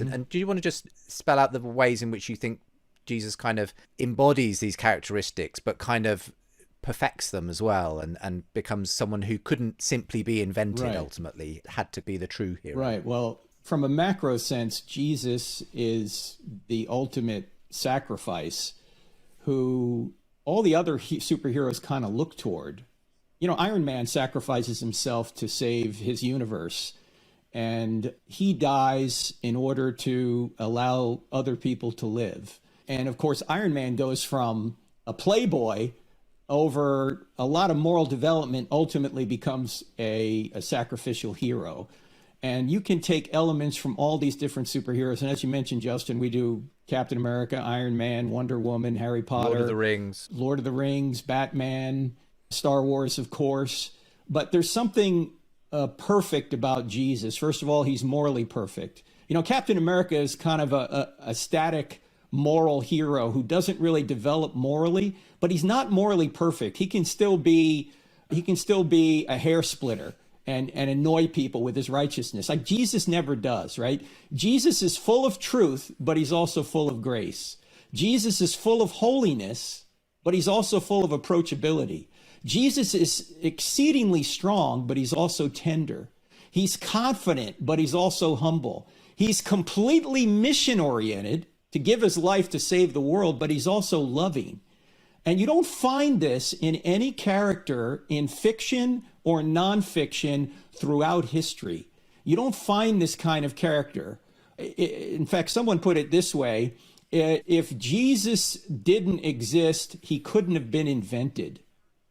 And do you want to just spell out the ways in which you think Jesus kind of embodies these characteristics, but kind of perfects them as well, and becomes someone who couldn't simply be invented, ultimately had to be the true hero? Right. Well, from a macro sense, Jesus is the ultimate sacrifice who all the other superheroes kind of look toward. You know, Iron Man sacrifices himself to save his universe, and he dies in order to allow other people to live. And of course, Iron Man goes from a playboy over a lot of moral development, ultimately becomes a sacrificial hero. And you can take elements from all these different superheroes. And as you mentioned, Justin, we do Captain America, Iron Man, Wonder Woman, Harry Potter, Lord of the Rings, Batman, Star Wars, of course. But there's something perfect about Jesus. First of all, he's morally perfect. You know, Captain America is kind of a static moral hero who doesn't really develop morally, but he's not morally perfect. He can still be a hair splitter and annoy people with his righteousness, like Jesus never does, right? Jesus is full of truth, but he's also full of grace. Jesus is full of holiness, but he's also full of approachability. Jesus is exceedingly strong, but he's also tender. He's confident, but he's also humble. He's completely mission-oriented to give his life to save the world, but he's also loving. And you don't find this in any character in fiction or nonfiction throughout history. You don't find this kind of character. In fact, someone put it this way: if Jesus didn't exist, he couldn't have been invented.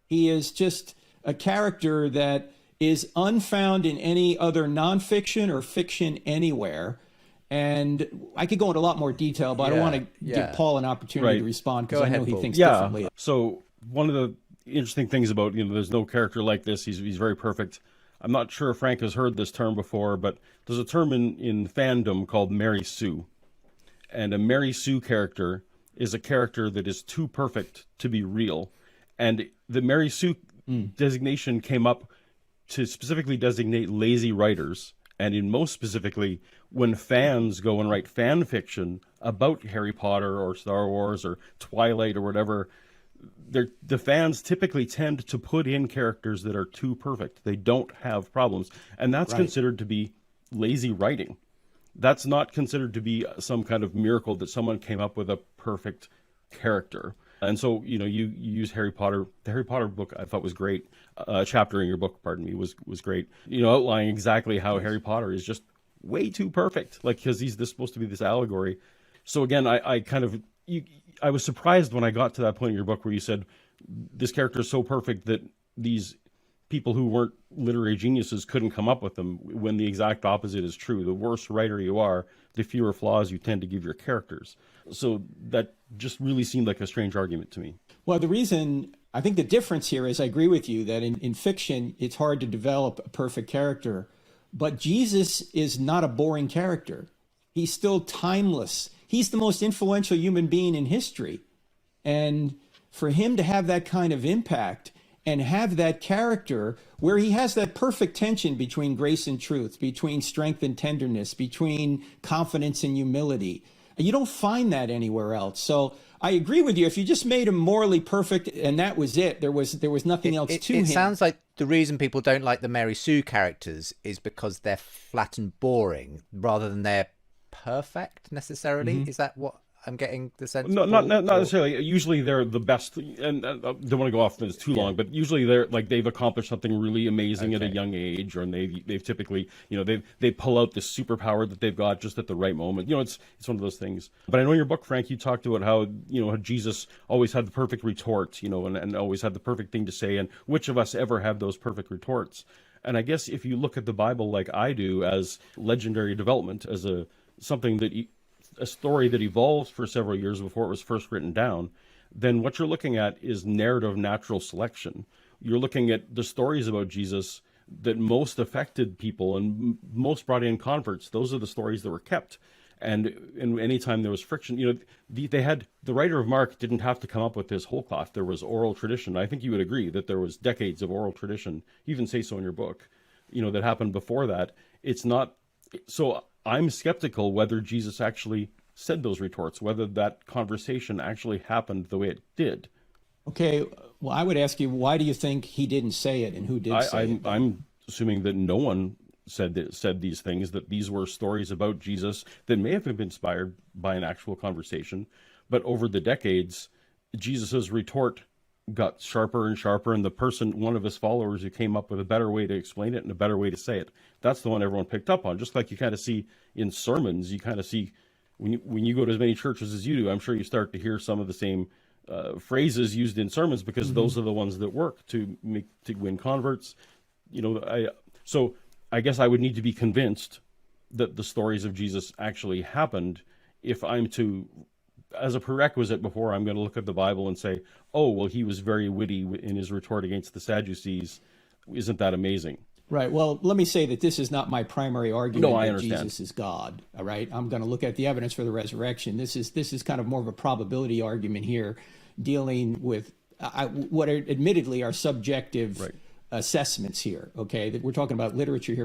He is just a character that is unfound in any other nonfiction or fiction anywhere. And I could go into a lot more detail, but I don't want to give Paul an opportunity to respond, because I know he thinks differently. So one of the interesting things about, there's no character like this. He's very perfect. I'm not sure if Frank has heard this term before, but there's a term in fandom called Mary Sue. And a Mary Sue character is a character that is too perfect to be real. And the Mary Sue designation came up to specifically designate lazy writers. And in most specifically, when fans go and write fan fiction about Harry Potter or Star Wars or Twilight or whatever, the fans typically tend to put in characters that are too perfect. They don't have problems. And that's considered to be lazy writing. That's not considered to be some kind of miracle that someone came up with a perfect character. And so, you use Harry Potter. The Harry Potter book I thought was great. Chapter in your book, pardon me, was great. Outlining exactly how Harry Potter is just way too perfect, because he's supposed to be this allegory. So again, I was surprised when I got to that point in your book where you said this character is so perfect that these people who weren't literary geniuses couldn't come up with them, when the exact opposite is true. The worse writer you are, the fewer flaws you tend to give your characters. So that just really seemed like a strange argument to me. Well, I think the difference here is, I agree with you that in fiction, it's hard to develop a perfect character, but Jesus is not a boring character. He's still timeless. He's the most influential human being in history. And for him to have that kind of impact and have that character where he has that perfect tension between grace and truth, between strength and tenderness, between confidence and humility, you don't find that anywhere else. So I agree with you. If you just made him morally perfect and that was it, there was nothing else to him. It sounds like the reason people don't like the Mary Sue characters is because they're flat and boring rather than they're perfect necessarily. Is that what I'm getting the sense? No, not necessarily. Usually they're the best, and I don't want to go off this too long, but usually they're they've accomplished something really amazing at a young age, or they've typically, they pull out this superpower that they've got just at the right moment. It's one of those things. But I know in your book, Frank, you talked about how how Jesus always had the perfect retort, and always had the perfect thing to say, and which of us ever have those perfect retorts? And I guess if you look at the Bible like I do, as legendary development, as a story that evolves for several years before it was first written down, then what you're looking at is narrative natural selection. You're looking at the stories about Jesus that most affected people and most brought in converts. Those are the stories that were kept. And anytime there was friction, the writer of Mark didn't have to come up with this whole cloth. There was oral tradition. I think you would agree that there was decades of oral tradition. You even say so in your book, that happened before that. It's not so. I'm skeptical whether Jesus actually said those retorts, whether that conversation actually happened the way it did. Okay, well, I would ask you, why do you think he didn't say it, and who did say it? I'm assuming that no one said these things, that these were stories about Jesus that may have been inspired by an actual conversation, but over the decades, Jesus's retort got sharper and sharper, and one of his followers who came up with a better way to explain it and a better way to say it, that's the one everyone picked up on. Just like you kind of see in sermons, you kind of see when you go to as many churches as you do, I'm sure you start to hear some of the same phrases used in sermons, because those are the ones that work to win converts. So I guess I would need to be convinced that the stories of Jesus actually happened if I'm to, as a prerequisite before I'm going to look at the Bible and say, oh, well, he was very witty in his retort against the Sadducees. Isn't that amazing? Right. Well, let me say that this is not my primary argument No, I that understand. Jesus is God. All right. I'm going to look at the evidence for the resurrection. This is kind of more of a probability argument here, dealing with what are admittedly are subjective assessments here. Okay, that we're talking about literature here.